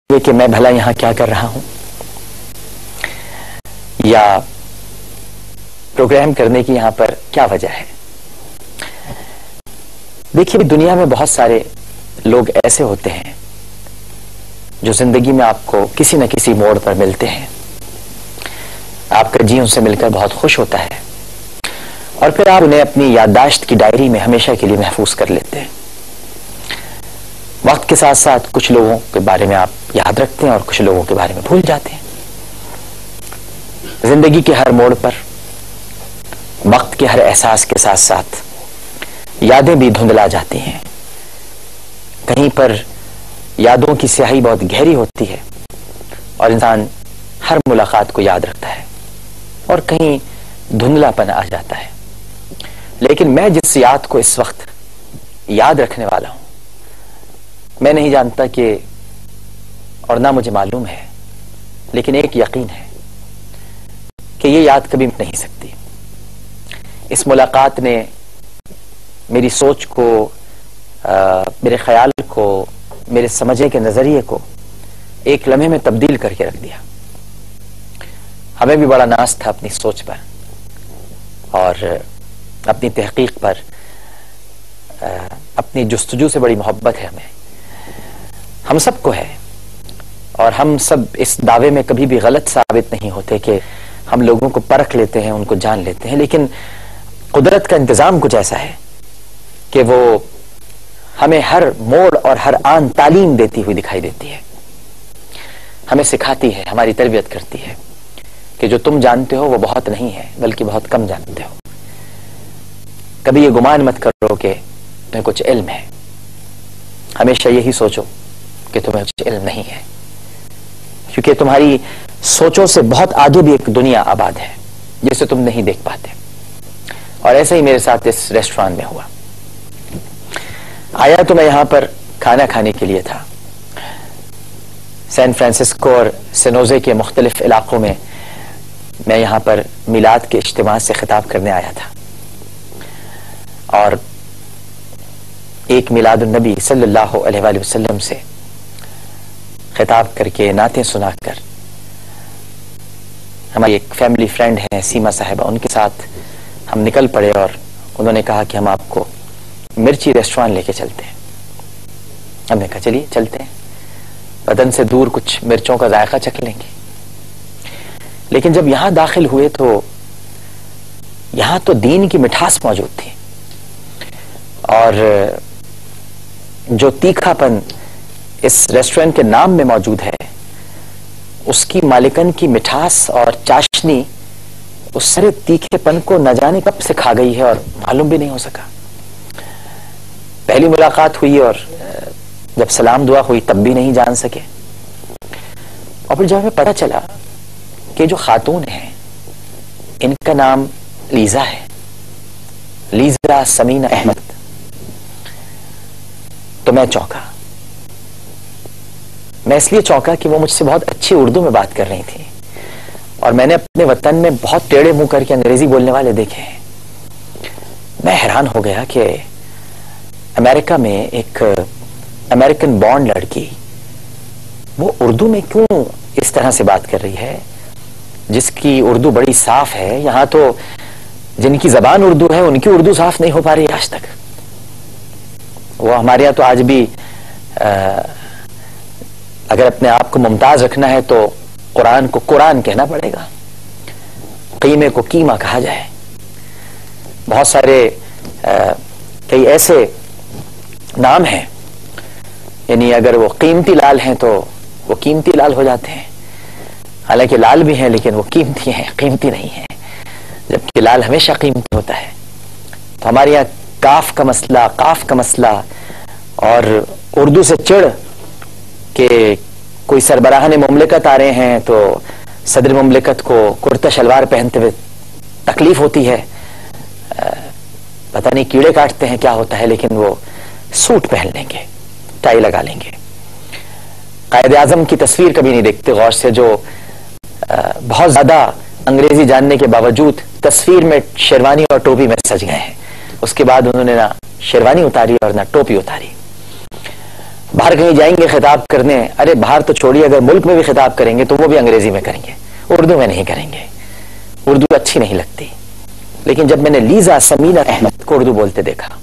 कि मैं भला यहां क्या कर रहा हूं, या प्रोग्राम करने की यहां पर क्या वजह है। देखिए, दुनिया में बहुत सारे लोग ऐसे होते हैं जो जिंदगी में आपको किसी न किसी मोड़ पर मिलते हैं। आपका जी उनसे मिलकर बहुत खुश होता है और फिर आप उन्हें अपनी याददाश्त की डायरी में हमेशा के लिए महफूज कर लेते हैं। वक्त के साथ साथ कुछ लोगों के बारे में आप याद रखते हैं और कुछ लोगों के बारे में भूल जाते हैं। जिंदगी के हर मोड़ पर वक्त के हर एहसास के साथ साथ यादें भी धुंधला जाती हैं। कहीं पर यादों की स्याही बहुत गहरी होती है और इंसान हर मुलाकात को याद रखता है, और कहीं धुंधलापन आ जाता है। लेकिन मैं जिस याद को इस वक्त याद रखने वाला हूं, मैं नहीं जानता कि, और ना मुझे मालूम है, लेकिन एक यकीन है कि ये याद कभी मिट नहीं सकती। इस मुलाकात ने मेरी सोच को, मेरे ख्याल को, मेरे समझने के नजरिए को एक लम्हे में तब्दील करके रख दिया। हमें भी बड़ा नाज था अपनी सोच पर और अपनी तहकीक पर, अपनी जुस्तजू से बड़ी मोहब्बत है हमें, हम सबको है। और हम सब इस दावे में कभी भी गलत साबित नहीं होते कि हम लोगों को परख लेते हैं, उनको जान लेते हैं। लेकिन कुदरत का इंतजाम कुछ ऐसा है कि वो हमें हर मोड़ और हर आन तालीम देती हुई दिखाई देती है, हमें सिखाती है, हमारी तरबियत करती है कि जो तुम जानते हो वो बहुत नहीं है, बल्कि बहुत कम जानते हो। कभी ये गुमान मत करो कि तुम्हें कुछ इल्म है, हमेशा यही सोचो कि तुम्हें कुछ इल्म नहीं है, क्योंकि तुम्हारी सोचों से बहुत आगे भी एक दुनिया आबाद है जिसे तुम नहीं देख पाते। और ऐसा ही मेरे साथ इस रेस्टोरेंट में हुआ। आया तो मैं यहां पर खाना खाने के लिए था। सैन फ्रांसिस्को और सेनोजे के मुख्तलिफ इलाकों में मैं यहां पर मिलाद के इज्तिमा से खिताब करने आया था, और एक मिलादुन नबी सल्लल्लाहु अलैहि वसल्लम से खिताब करके, नातें सुनाकर, हमारी एक फैमिली फ्रेंड है सीमा साहिबा, उनके साथ हम निकल पड़े और उन्होंने कहा कि हम आपको मिर्ची रेस्टोरेंट लेके चलते हैं। हमने कहा चलिए चलते हैं, बदन से दूर कुछ मिर्चों का जायका चख लेंगे। लेकिन जब यहां दाखिल हुए तो यहां तो दीन की मिठास मौजूद थी, और जो तीखापन इस रेस्टोरेंट के नाम में मौजूद है, उसकी मालिकन की मिठास और चाशनी उस सारे तीखेपन को न जाने कब से खा गई है और मालूम भी नहीं हो सका। पहली मुलाकात हुई और जब सलाम दुआ हुई तब भी नहीं जान सके, और फिर जब हमें पता चला कि जो खातून है इनका नाम लीजा है, लीजा समीना अहमद, तो मैं चौंका। मैं इसलिए चौंका कि वो मुझसे बहुत अच्छी उर्दू में बात कर रही थी, और मैंने अपने वतन में बहुत टेढ़े मुंह करके अंग्रेजी बोलने वाले देखे हैं। मैं हैरान हो गया कि अमेरिका में एक अमेरिकन बॉर्न लड़की वो उर्दू में क्यों इस तरह से बात कर रही है, जिसकी उर्दू बड़ी साफ है। यहां तो जिनकी जबान उर्दू है उनकी उर्दू साफ नहीं हो पा रही आज तक। वो हमारे यहाँ तो आज भी अगर अपने आप को मुमताज रखना है तो कुरान को कुरान कहना पड़ेगा, कीमे को कीमा कहा जाए। बहुत सारे कई ऐसे नाम हैं, यानी अगर वो कीमती लाल हैं तो वो कीमती लाल हो जाते हैं। हालांकि लाल भी हैं लेकिन वो कीमती हैं, कीमती नहीं है, जबकि लाल हमेशा कीमती होता है। तो हमारे यहाँ काफ का मसला और उर्दू से चिढ़ के कोई सरबराहान मुमलिकत आ रहे हैं तो सदर मुमलिकत को कुर्ता शलवार पहनते हुए तकलीफ होती है, पता नहीं कीड़े काटते हैं क्या होता है, लेकिन वो सूट पहन लेंगे, टाई लगा लेंगे। कायद आजम की तस्वीर कभी नहीं देखते गौर से, जो बहुत ज्यादा अंग्रेजी जानने के बावजूद तस्वीर में शेरवानी और टोपी में सज गए हैं। उसके बाद उन्होंने ना शेरवानी उतारी और ना टोपी उतारी। बाहर कहीं जाएंगे खिताब करने, अरे बाहर तो छोड़िए, अगर मुल्क में भी खिताब करेंगे तो वो भी अंग्रेजी में करेंगे, उर्दू में नहीं करेंगे, उर्दू अच्छी नहीं लगती। लेकिन जब मैंने लीजा समीना अहमद को उर्दू बोलते देखा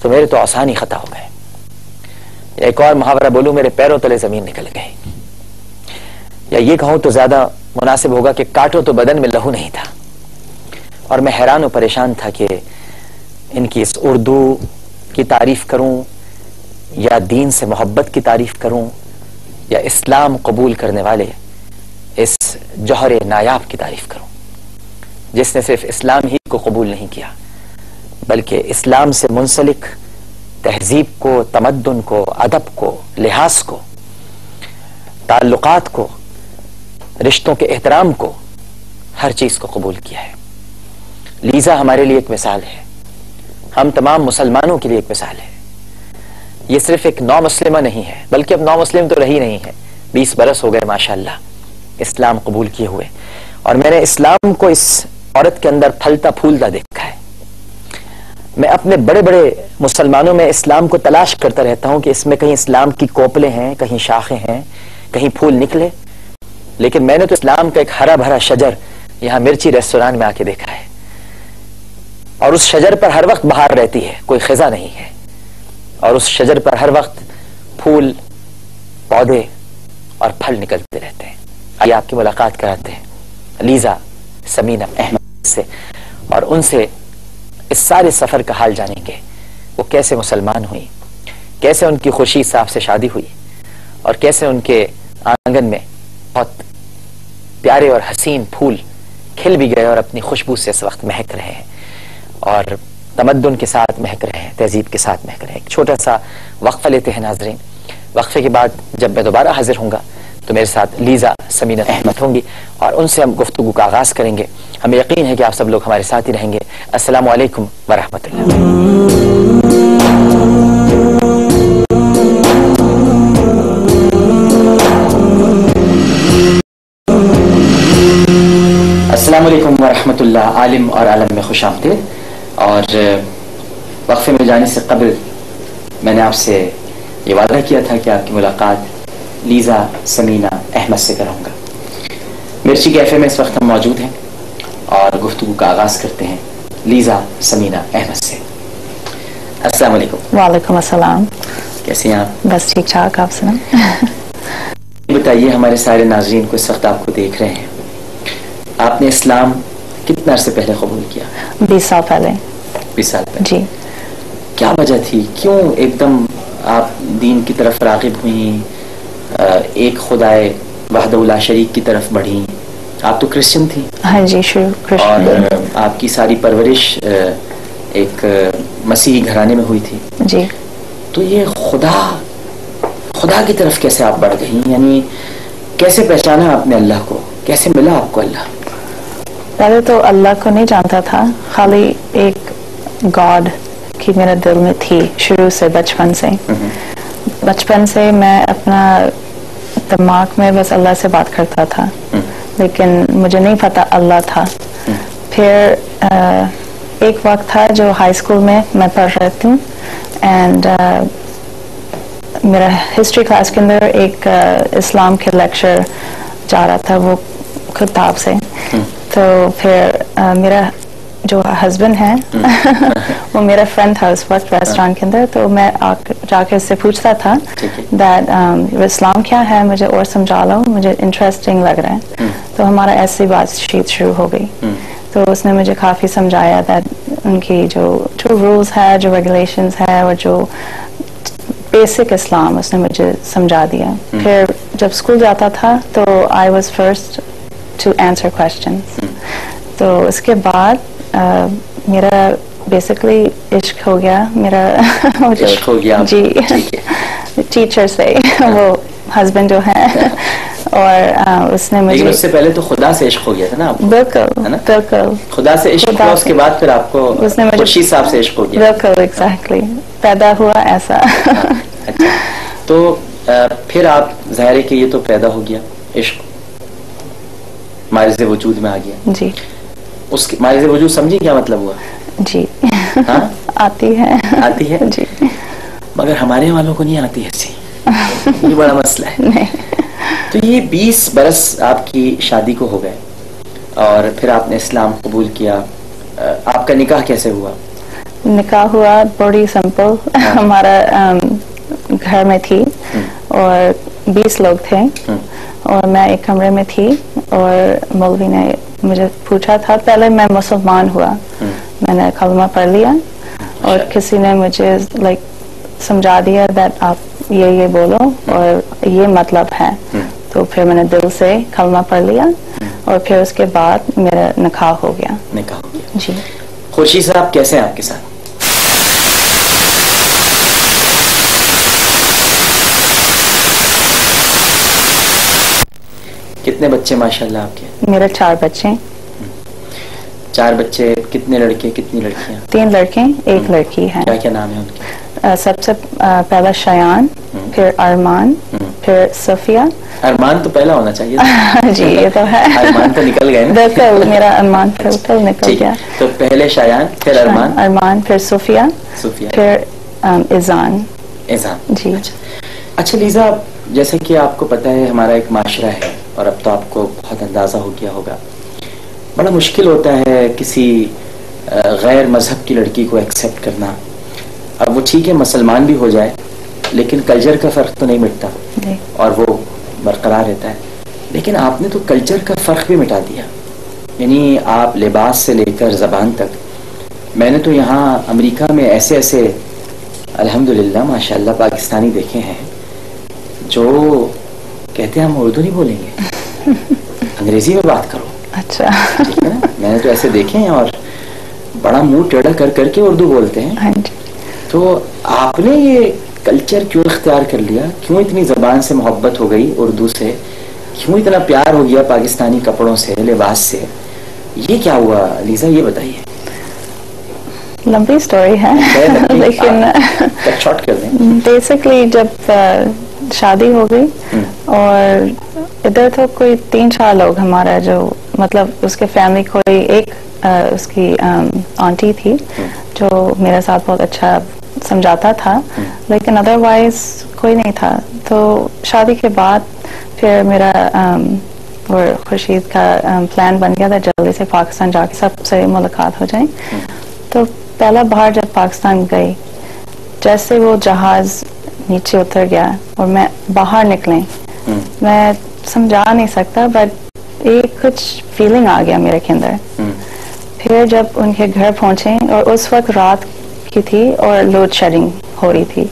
तो मेरे तो आसानी खता हो गए। एक और मुहावरा बोलूं, मेरे पैरों तले जमीन निकल गई, या ये कहूं तो ज्यादा मुनासिब होगा कि काटो तो बदन में लहू नहीं था। और मैं हैरान और परेशान था कि इनकी इस उर्दू की तारीफ करूं या दीन से मोहब्बत की तारीफ करूं या इस्लाम कबूल करने वाले इस जौहर नायाब की तारीफ करूं, जिसने सिर्फ इस्लाम ही को कबूल नहीं किया बल्कि इस्लाम से मुंसलिक तहजीब को, तमद्दुन को, अदब को, लिहाज को, ताल्लुकात को, रिश्तों के एहतराम को, हर चीज को कबूल किया है। लीजा हमारे लिए एक मिसाल है, हम तमाम मुसलमानों के लिए एक मिसाल है। ये सिर्फ एक नौ मुस्लिमा नहीं है, बल्कि अब नौ मुस्लिम तो रही नहीं है, 20 बरस हो गए माशाल्लाह इस्लाम कबूल किए हुए। और मैंने इस्लाम को इस औरत के अंदर फलता फूलता देखा है। मैं अपने बड़े बड़े मुसलमानों में इस्लाम को तलाश करता रहता हूं कि इसमें कहीं इस्लाम की कोपलें हैं, कहीं शाखें हैं, कहीं फूल निकले। लेकिन मैंने तो इस्लाम का एक हरा भरा शजर यहां मिर्ची रेस्टोरेंट में आके देखा है, और उस शजर पर हर वक्त बहार रहती है, कोई खिजा नहीं है, और उस शजर पर हर वक्त फूल, पौधे और फल निकलते रहते हैं। आइए आपकी मुलाकात कराते हैं लीजा समीना अहमद से, और उनसे इस सारे सफर का हाल जानेंगे। वो कैसे मुसलमान हुई, कैसे उनकी खुशी साफ से शादी हुई, और कैसे उनके आंगन में बहुत प्यारे और हसीन फूल खिल भी गए और अपनी खुशबू से इस वक्त महक रहे हैं, और तमद्दुन के साथ महक रहे हैं, तहजीब के साथ महक रहे हैं। एक छोटा सा वक्फा लेते हैं नाजरीन। वक्फे के बाद जब मैं दोबारा हाजिर होऊंगा तो मेरे साथ लीजा समीना अहमद होंगी, और उनसे हम गुफ्तगू का आगाज करेंगे। हमें यकीन है कि आप सब लोग हमारे साथ ही रहेंगे। अस्सलामु अलैकुम व रहमतुल्लाह। अस्सलामु अलैकुम व रहमतुल्लाह। आलिम और आलम में खुश आमदीद। और वक्फे में जाने से कबल मैंने आपसे ये वादा किया था कि आपकी मुलाकात लीजा समीना अहमद से कराऊंगा। मिर्ची कैफे में इस वक्त हम मौजूद हैं और गुफ्तगू का आगाज करते हैं लीजा समीना अहमद से। अस्सलाम वालेकुम। वालेकुम अस्सलाम। कैसे हैं आप? बस ठीक ठाक, आप सुनाएं। बताइए, हमारे सारे नाजरीन को इस वक्त आपको देख रहे हैं, आपने इस्लाम कितना अर्से पहले कबूल किया? 20 साल पहले। 20 साल पहले जी। क्या वजह थी, क्यों एकदम आप दीन की तरफ रागिब हुई, एक खुदाए वहदहुल्ला शरीक की तरफ बढ़ी? आप तो क्रिश्चियन थी। हाँ जी, शुरू क्रिश्चियन। और आपकी सारी परवरिश एक मसीही घराने में हुई थी। जी। तो ये खुदा की तरफ कैसे आप बढ़ गई, यानी कैसे पहचाना आपने अल्लाह को, कैसे मिला आपको अल्लाह? पहले तो अल्लाह को नहीं जानता था, खाली एक गॉड की मेरे दिल में थी शुरू से, बचपन से। बचपन से मैं अपना दिमाग में बस अल्लाह से बात करता था, लेकिन मुझे नहीं पता अल्लाह था। फिर एक वक्त था जो हाई स्कूल में मैं पढ़ रही थी, एंड मेरा हिस्ट्री क्लास के अंदर एक इस्लाम के लेक्चर जा रहा था, वो किताब से। तो फिर मेरा जो हस्बैंड है वो मेरा फ्रेंड था उस वक्त रेस्टोरेंट के अंदर, तो मैं जाके उससे पूछता था दैट इस्लाम क्या है, मुझे और समझा लो, मुझे इंटरेस्टिंग लग रहा है। तो हमारा ऐसी बातचीत शुरू हो गई। तो उसने मुझे काफ़ी समझाया दैट उनकी जो रूल्स है, जो रेगुलेशंस है, और जो बेसिक इस्लाम उसने मुझे समझा दिया। फिर जब स्कूल जाता था तो I was first to answer questions. तो उसके बाद मेरा बेसिकली इश्क हो गया, मेरा इश्क हो गया जी टीचर से, वो हस्बैंड जो है। और उसने मुझे, उससे पहले तो खुदा से इश्क हो गया था ना आपको? बिल्कुल बिल्कुल, खुदा से इश्क हुआ, उसके बाद फिर आपको उसने मुझे खुर्शीद साहब से इश्क हो गया। बिल्कुल, एग्जैक्टली, पैदा हुआ ऐसा। अच्छा, तो फिर आप जाहिर है कि ये तो पैदा हो गया, इश्क मारिज़ वजूद में आ गया। जी। उसकी मारिज़ वजूद समझी क्या मतलब हुआ? जी। हाँ? आती है जी। मगर हमारे वालों को नहीं आती हंसी। ये बड़ा मसला है। नहीं। तो ये 20 बरस आपकी शादी को हो गए और फिर आपने इस्लाम कबूल किया। आपका निकाह कैसे हुआ? निकाह हुआ बड़ी सिंपल। हमारा घर में थी और 20 लोग थे और मैं एक कमरे में थी और मौलवी ने मुझे पूछा था, पहले मैं मुसलमान हुआ, मैंने कलमा पढ़ लिया और किसी ने मुझे लाइक समझा दिया दैट आप ये बोलो और ये मतलब है। तो फिर मैंने दिल से कलमा पढ़ लिया और फिर उसके बाद मेरा निकाह हो गया। निकाह हो गया जी। खुर्शीद साहब कैसे हैं आपके साथ? कितने बच्चे माशाल्लाह आपके? मेरे 4 बच्चे। 4 बच्चे, कितने लड़के कितनी लड़कियां? 3 लड़के 1 लड़की है। क्या क्या नाम है उनके? सबसे पहला शयान, फिर अरमान, फिर सफिया। अरमान तो पहला होना चाहिए था। जी ये तो है। अरमान तो निकल गए ना। बिल्कुल, मेरा अरमान बिल्कुल निकल गया। तो पहले शयान, फिर अरमान, फिर सूफिया, फिर इज़ान। इज़ान जी। अच्छा लीजा, जैसे कि आपको पता है हमारा एक माशरा है और अब तो आपको बहुत अंदाजा हो गया होगा, बड़ा मुश्किल होता है किसी गैर मजहब की लड़की को एक्सेप्ट करना। अब वो ठीक है मुसलमान भी हो जाए लेकिन कल्चर का फ़र्क तो नहीं मिटता और वो बरकरार रहता है। लेकिन आपने तो कल्चर का फ़र्क भी मिटा दिया, यानी आप लिबास से लेकर ज़बान तक। मैंने तो यहाँ अमेरिका में ऐसे ऐसे अल्हम्दुलिल्लाह माशाल्लाह पाकिस्तानी देखे हैं जो कहते हैं हम उर्दू नहीं बोलेंगे, अंग्रेजी में बात करो। अच्छा। ठीक है ना, मैंने तो ऐसे देखे हैं और बड़ा मुंह टेढ़ा कर करके उर्दू बोलते हैं। हाँ जी। तो आपने ये कल्चर क्यों इख्तियार कर लिया? क्यों इतनी ज़बान से मोहब्बत हो गई, उर्दू से? क्यों इतना प्यार हो गया पाकिस्तानी कपड़ों से, लिबास से? ये क्या हुआ लीजा, ये बताइए। लंबी स्टोरी है लेकिन शॉर्ट कर दें। बेसिकली जब शादी हो गई और इधर तो कोई 3-4 लोग हमारा जो मतलब उसके फैमिली, कोई एक उसकी आंटी थी जो मेरे साथ बहुत अच्छा समझाता था लेकिन अदरवाइज कोई नहीं था। तो शादी के बाद फिर मेरा और खुर्शीद का प्लान बन गया था जल्दी से पाकिस्तान जाके सबसे मुलाकात हो जाए। तो पहला बार जब पाकिस्तान गई, जैसे वो जहाज नीचे उतर गया और मैं बाहर निकले, मैं समझा नहीं सकता बट एक कुछ फीलिंग आ गया मेरे के अंदर। फिर जब उनके घर पहुंचे और उस वक्त रात की थी और लोड शेडिंग हो रही थी,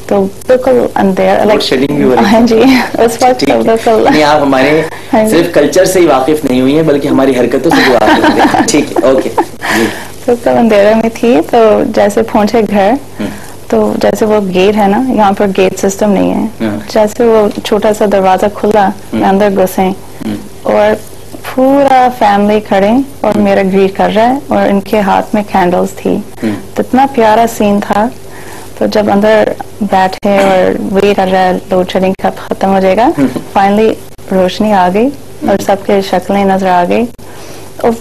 तो बिल्कुल अंधेरा शेडिंग भी हो रही। हाँ जी, उस वक्त बिल्कुल नहीं, आप हमारे सिर्फ कल्चर से ही वाकिफ नहीं हुई है बल्कि हमारी हरकतों से भी वाकिफ हैं। ठीक है, ओके। बिल्कुल अंधेरे में थी। तो जैसे पहुंचे घर, तो जैसे वो गेट है ना, यहाँ पर गेट सिस्टम नहीं है, जैसे वो छोटा सा दरवाजा खुला, अंदर घुसे और पूरा फैमिली खड़े और मेरा ग्रीट कर रहा है और इनके हाथ में कैंडल्स थी। तो इतना प्यारा सीन था। तो जब अंदर बैठे और वेट कर रहा है लोड शेडिंग कब खत्म हो जाएगा, फाइनली रोशनी आ गई और सबके शक्लें नजर आ गई और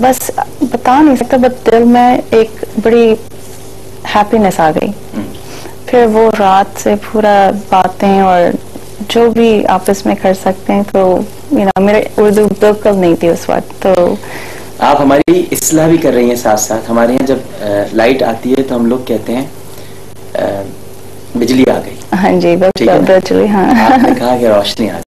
बस बता नहीं सकता, बट दिल में एक बड़ी हैप्पीनेस आ गई। फिर वो रात से पूरा बातें और जो भी आपस में कर सकते हैं, तो मेरे उर्दू बिल्कुल नहीं थी उस वक्त। तो आप हमारी इस्लाह भी कर रही हैं साथ साथ। हमारे यहाँ जब लाइट आती है तो हम लोग कहते हैं बिजली आ गई। हाँ जी, बिल्कुल बिजली। हाँ, आपने कहा कि रोशनी आ गई।